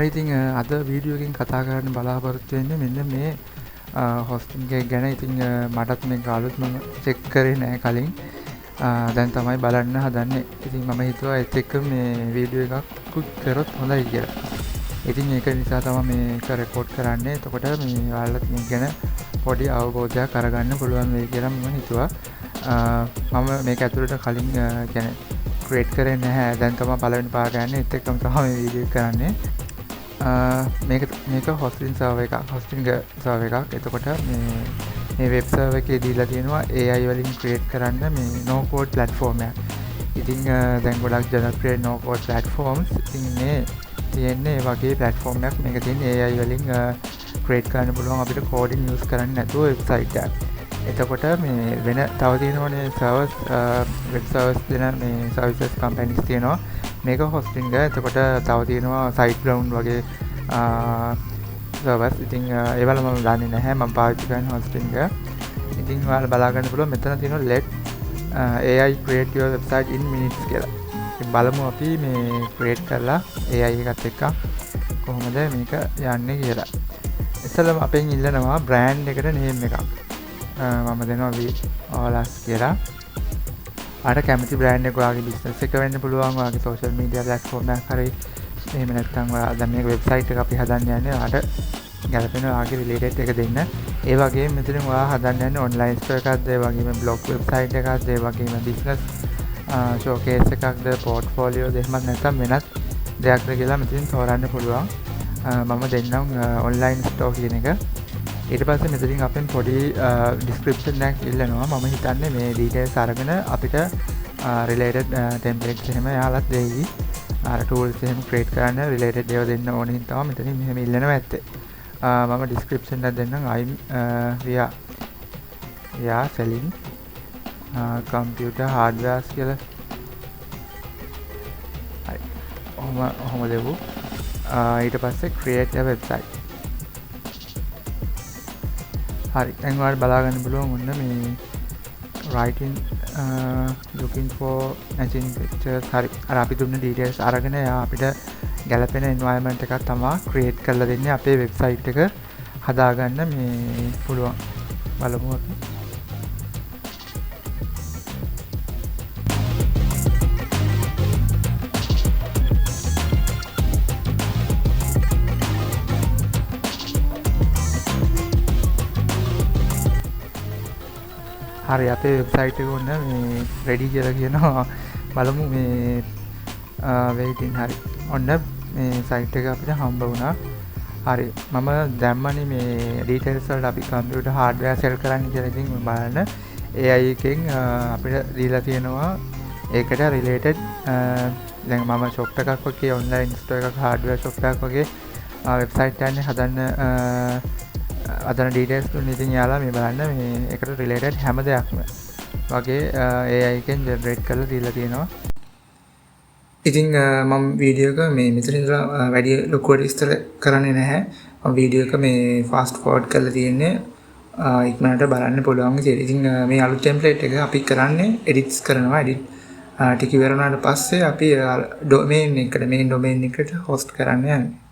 හරි ඉතින් අද වීඩියෝ එකකින් කතා කරන්න බලාපොරොත්තු වෙන්නේ මෙන්න මේ හොස්ටින්ග් එක ගැන. ඉතින් මටත් මේක අලුත් මම චෙක් කරේ නෑ කලින්. දැන් තමයි බලන්න හදන්නේ. ඉතින් මම හිතුවා ඒත් එක්ක මේ වීඩියෝ එකක් කරොත් හොඳයි කියලා. ඉතින් ඒක නිසා තමයි මේක රෙකෝඩ් කරන්නේ. එතකොට මේ ඔයාලට මේක ගැන පොඩි අවබෝධයක් අරගන්න පුළුවන් වෙයි කියලා මම හිතුවා. මම මේක ඇතුළට කලින් කියන්නේ ක්‍රියේට් කරේ නැහැ. දැන් තමයි පළවෙනි පාරට යන්නේ. ඒත් එක්කම තමයි මේ වීඩියෝ එක කරන්නේ. මේක හොස්ටින් සර්වර් එකක්, හොස්ටින්ග් සර්වර් එකක්. එතකොට මේ වෙබ් සර්වර් එකේ දීලා තියෙනවා AI වලින් ක්‍රියේට් කරන්න මේ no code platform එකක්. ඉතින් දැන් ගොඩක් ජනප්‍රිය no code platforms. ඉතින් මේ තියෙන්නේ ඒ වගේ platform එකක්. මේක තියෙන්නේ AI වලින් ක්‍රියේට් කරන්න පුළුවන් අපිට coding use කරන්නේ නැතුව වෙබ්සයිට් එකක්. එතකොට මේ වෙන තව තියෙනවනේ සර්වර්ස්, වෙබ් සර්වර්ස් දෙන මේ සර්විසස් කම්පැනිස් තියෙනවා. මේක හොස්ටින්ග් එක. එතකොට තව තියෙනවා SiteGround වගේ සර්වර්ස්. ඉතින් ඒවල මම දන්නේ නැහැ. මම පාවිච්චි කරන හොස්ටින්ග් එක. ඉතින් ඔයාලා බලා ගන්න පුළුවන් මෙතන තියෙනවා let AI create your website in minutes කියලා. ඉතින් බලමු අපි මේ ක්‍රියේට් කරලා AI එකත් එක්ක කොහොමද මේක යන්නේ කියලා. ඉතින් අපෙන් ඉල්ලනවා බ්‍රෑන්ඩ් එකට නේම් එකක්. මම දෙනවා වීලාස් කියලා. අර කැමති බ්‍රෑන්ඩ් එක ඔයාගේ බිස්නස් එක වෙන්න පුළුවන්, ඔයාගේ සෝෂල් මීඩියා ප්ලැට්ෆෝම් එකක් හරි. එහෙම නැත්නම් ඔයා දැන් මේක වෙබ්සයිට් එක අපි හදන්න යන්නේ. ඔයාට ගැලපෙන ඔයාගේ රිලේටඩ් එක දෙන්න. ඒ වගේම මෙතන ඔයා හදන්න යන්නේ ඔන්ලයින් ස්ටෝර් එකක්ද, ඒ වගේම බ්ලොග් වෙබ්සයිට් එකක්ද, ඒ වගේම බිස්නස් ෂෝකේස් එකක්ද, පෝර්ට්ෆෝලියෝද, එහෙමත් නැත්නම් වෙනත් දෙයක්ද කියලා මෙතනින් තෝරන්න පුළුවන්. මම දෙන්නම් ඔන්ලයින් ස්ටෝර් කියන එක. ඊට පස්සේ මෙතනින් අපෙන් පොඩි ඩිස්ක්‍රිප්ෂන් එකක් ඉල්ලනවා. මම හිතන්නේ මේ ඩීටේල්ස් අරගෙන අපිට රිලේටඩ් ටෙම්ප්ලේට්ස් එහෙම යාලත් දෙයි. අර ටූල්ස් එහෙම ක්‍රියේට් කරන්න රිලේටඩ් ඒවා දෙන්න ඕනේ හින්දා තමයි මෙතනින් මෙහෙම ඉල්ලනවා ඇත්තේ. මම ඩිස්ක්‍රිප්ෂන් එකක් දෙන්නම්. we are selling computer hardwares කියලා. හරි. ඔහොම දෙමු. ඊට පස්සේ create a website. හරි. දැන් ඔයාලට බලා ගන්න පුළුවන් ඔන්න මේ writing looking for matching pictures. හරි. අර අපි දුන්න details අරගෙන එයා අපිට ගැලපෙන environment එකක් තමයි create කරලා දෙන්නේ අපේ website එක හදාගන්න මේ පුළුවන්. බලමු අපි. හරි අපේ වෙබ්සයිට් එක ඔන්න මේ රෙඩි කියලා කියනවා. බලමු මේ waiting. හරි. ඔන්න මේ සයිට් එක අපිට හම්බ වුණා. හරි. මම දැම්මනේ මේ ඩීටේල්ස් වලට අපි කම්පියුටර් හાર્ඩ්වෙයාර් සෙල් කරන්න කියලා. ඉතින් බලන්න AI එකෙන් අපිට දීලා තියෙනවා ඒකට රිලේටඩ් දැන් මම shop එකක් වගේ ඔන්ලයින් ස්ටෝර් එකක් හાર્ඩ්වෙයාර් shop එකක් වගේ වෙබ්සයිට් එකක් හදන්න අදන ඩීටේල්ස් දුන්න. ඉතින් යාලා මේ බලන්න මේ එකට රිලේටඩ් හැම දෙයක්ම වගේ AI එකෙන් ජෙනරේට් කරලා දීලා තියෙනවා. ඉතින් මම වීඩියෝ එක මේ මෙතන ඉඳලා වැඩි ලොකුවට විස්තර කරන්නේ නැහැ. මම වීඩියෝ එක මේ ෆාස්ට් ෆෝවර්ඩ් කරලා තියෙන්නේ ඉක්මනට බලන්න පුළුවන් විදිහට. ඉතින් මේ අලුත් ටෙම්ප්ලේට් එක අපි කරන්නේ එඩිට්ස් කරනවා. එඩිට් ටික ඉවර වුණාට පස්සේ අපි ඩොමේන් එකට හොස්ට් කරන්න යන්නේ.